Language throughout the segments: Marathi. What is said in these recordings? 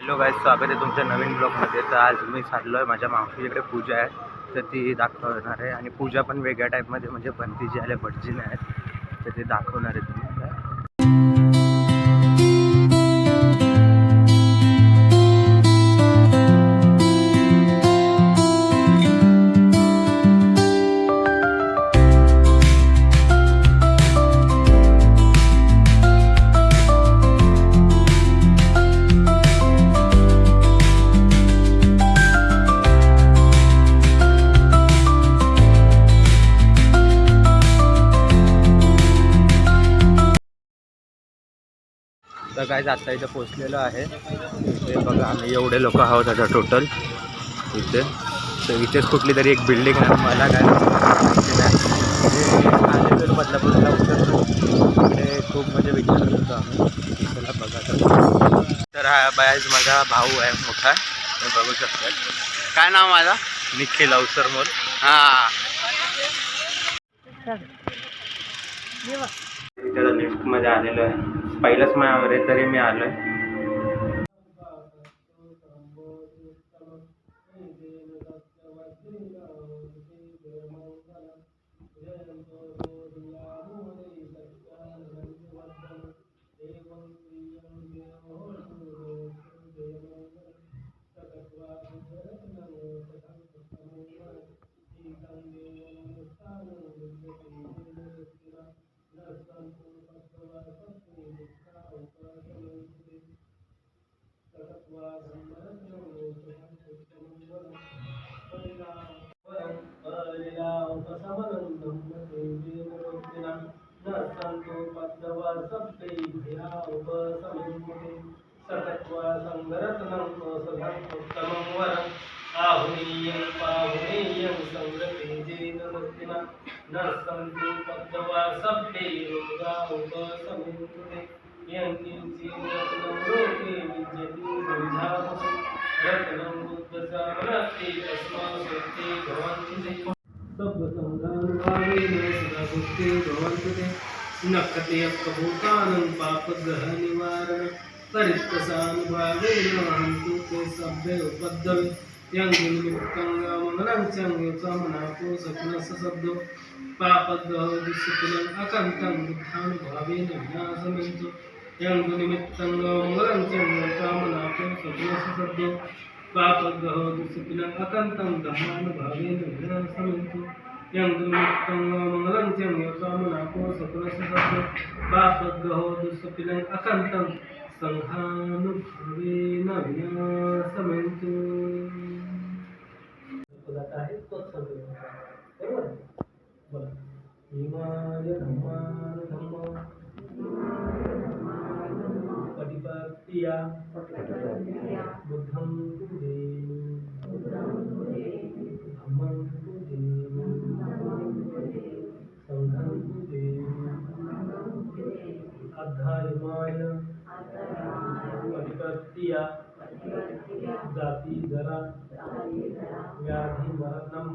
हॅलो गाईज, स्वागत आहे तुमच्या नवीन ब्लॉगमध्ये. तर आज मी चाललो आहे, माझ्या मावशीकडे पूजा आहे तर ती दाखवणार आहे. आणि पूजा पण वेगळ्या टाईपमध्ये, म्हणजे बनती जी आले भटजी नाही आहेत तर ते दाखवणार आहे तुम्हाला. तर काय आता इथं पोचलेलो आहे. इथे बघा आम्ही एवढे लोक आहोत आता टोटल इथे. तर इथेच कुठली तरी एक बिल्डिंग आहे, मला काय आले तर बदलापूरला उतरतो. इकडे खूप म्हणजे विचार करतो आम्ही. चला बघा. तर हा बायज माझा भाऊ आहे मोठा, तुम्ही बघू शकता. काय नाव माझा? निखिल अवसरमोल. हां, त्याला लिफ्टमध्ये आलेलो आहे. पहिलंच माझ्यावर आहे तरी मी आलो आहे. नक्कतेयप्रभूतानं पापग्रह निवारण परित्तसानुभावेन हन्तु ते सभ्य उपद्रवे यङ्गिनिमित्तङ्गमनञ्चङ्गमनाको सपनस्य शब्दो पापग्रह दुःखिनं अकन्तं बुद्धानुभावेन विनाशमन्तु यङ्गिनिमित्तङ्गमनञ्चङ्गमनाको सपनस्य शब्दो पापग्रह दुःखिनं अकन्तं धर्मानुभावेन विनाशमन्तु यङ्गिनिमित्तङ्गमनञ्चङ्गमनाको सपनस्य शब्दो पापग्रह दुःखिनं अकन्तं संघानुभवेन विनाशमन्तु. आहे तोच बरोबर. बरं, हिमाय धम्मानुधम्म पटिपत्तिया बुद्धं पुरे धम्मं पुरे संघं पुरे अध्यायमाय पटिपत्तिया जाति जरा व्याधि मरणं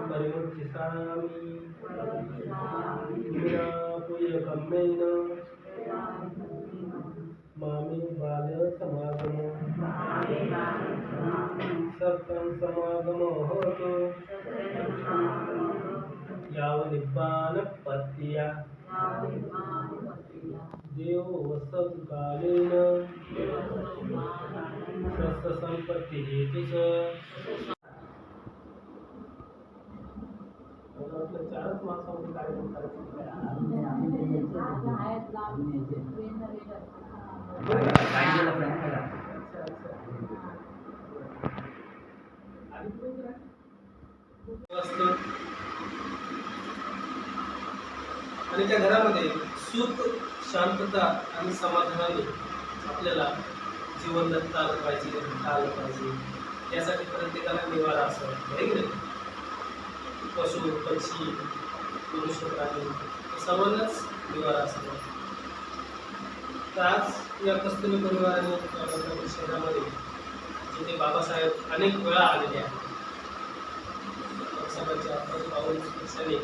परिमुच्यसामि पुण्यकर्मेण मामे बाल समागमो सत्यं समागमो होतो यावनिब्बानपत्तिया देव वसत कालेन स्वस्थ संपत्ति हेतु चारच माणसामध्ये कार्यक्रम करायचे. आणि त्या घरामध्ये सुख, शांतता आणि समाधानाने आपल्याला जीवन जगता आलं पाहिजे, आलं पाहिजे. यासाठी प्रत्येकाला निवारा असं आहे की नाही. पशु पक्षी पुरुष प्राणी सर्वांनाच निवारा असतो. तर आज या कस्तुरी परिवाराने शहरामध्ये जिथे बाबासाहेब अनेक वेळा आलेले आहेत, बाबासाहेबांच्या पाऊल पक्षाने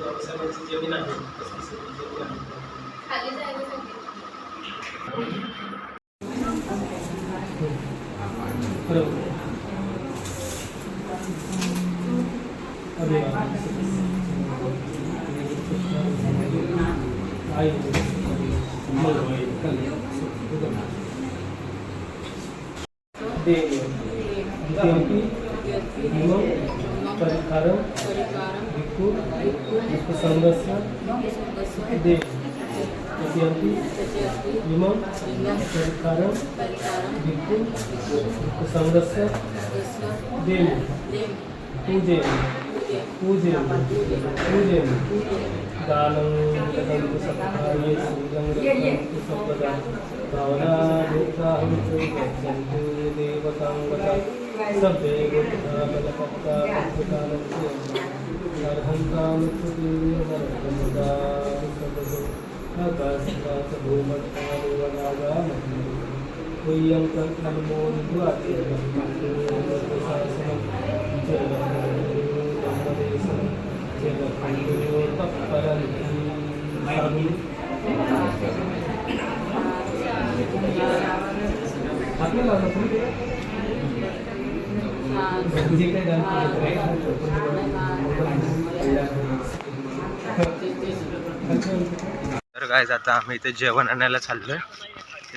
बाबासाहेबांची जमीन आहे, जमीन आहे परिकारं संघस्य दे इमं परिकारं संघस्य देव पूजे दानं ददन्तु सत्कार्ये सूर्यं रक्षन्तु सर्वदा भावनाभूताहं गच्छन्तु देवतां वदा सर्वे बुद्धा बलभक्ता अर्हन्तामुत्सुतीर्नरकमुदा तर काय आता आम्ही इथे जेवण आणायला चाललोय.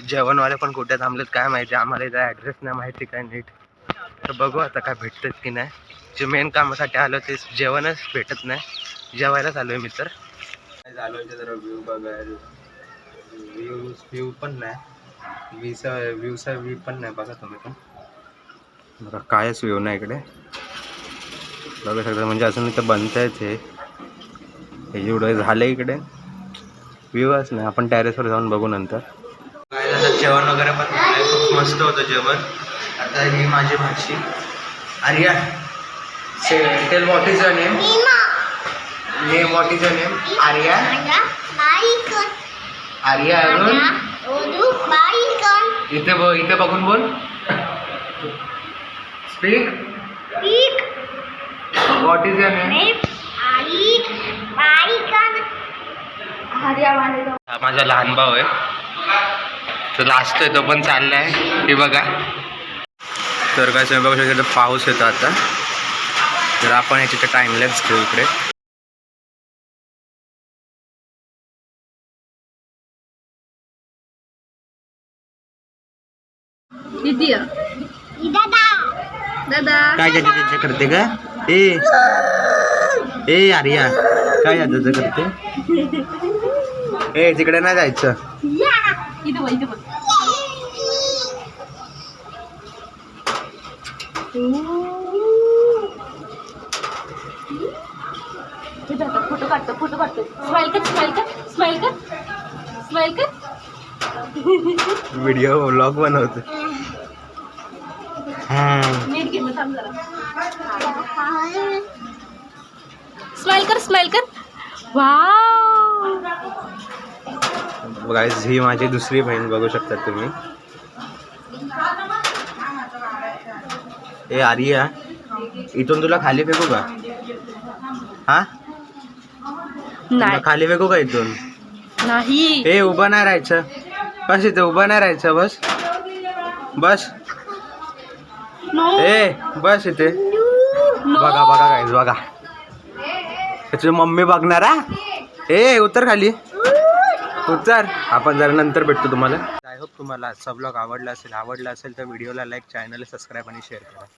जेवणवाले पण कुठे थांबलेत काय माहिती, आम्हाला इथे ॲड्रेस नाही माहिती काय नीट. तर बघू आता काय भेटतात की नाही. जे मेन कामासाठी आलो ते जेवणच भेटत नाही. जेवायला चालू मी तर चालू जरा व्ह्यू बघायला. व्ह्यू पण नाही, व्ह्यूचा व्ह्यू पण नाही. बघा तुम्ही पण बघा कायच व्ह्यू नाही इकडे बघू शकता. म्हणजे अजून इथं बनतायच हे एवढं झालं इकडे व्ह्यूच नाही. आपण टेरेसवर जाऊन बघू नंतर. काय झालं जेवण वगैरे पण खूप मस्त होतं जेवण. आता ही माझी भाची Arya. Tell what is your name? Name what is your name? Arya. Arya Arun. इथे बघून बोल. Speak. What is your name? हा माझा लहान भाऊ आहे. तो लाजतोय, तो पण चाललाय. हे बघा. तर काय तुम्ही बघू शकता पाऊस येतो आता. तर आपण याच्या टाइमलॅप्स घेऊ इकडे. काय दादा करते का? ए आर्या काय दादा करते? ए तिकडे नाही जायचं. फोटो काढतो. स्माइल कर. व्हिडिओ व्लॉग बनवतो. नीट घे, थांब जरा. स्माइल कर. वाव गाईज ही माझी दुसरी बहीण बघू शकता तुम्ही. ए आर्या इथून तुला खाली फेकू का? हा तुला खाली फेकू का इथून? नाही. ए उभं नाही राहायचं. बस इथे उभं नाही राहायचं. बस. ए बस इथे. बघा गाईज बघा. त्याची मम्मी बघणार. ए उतर खाली उतर. आपण जरा नंतर भेटतो तुम्हाला. आय होप तुम्हाला आजचा ब्लॉग आवडला असेल तर व्हिडिओला लाईक, चॅनलला सबस्क्राईब आणि शेअर करा.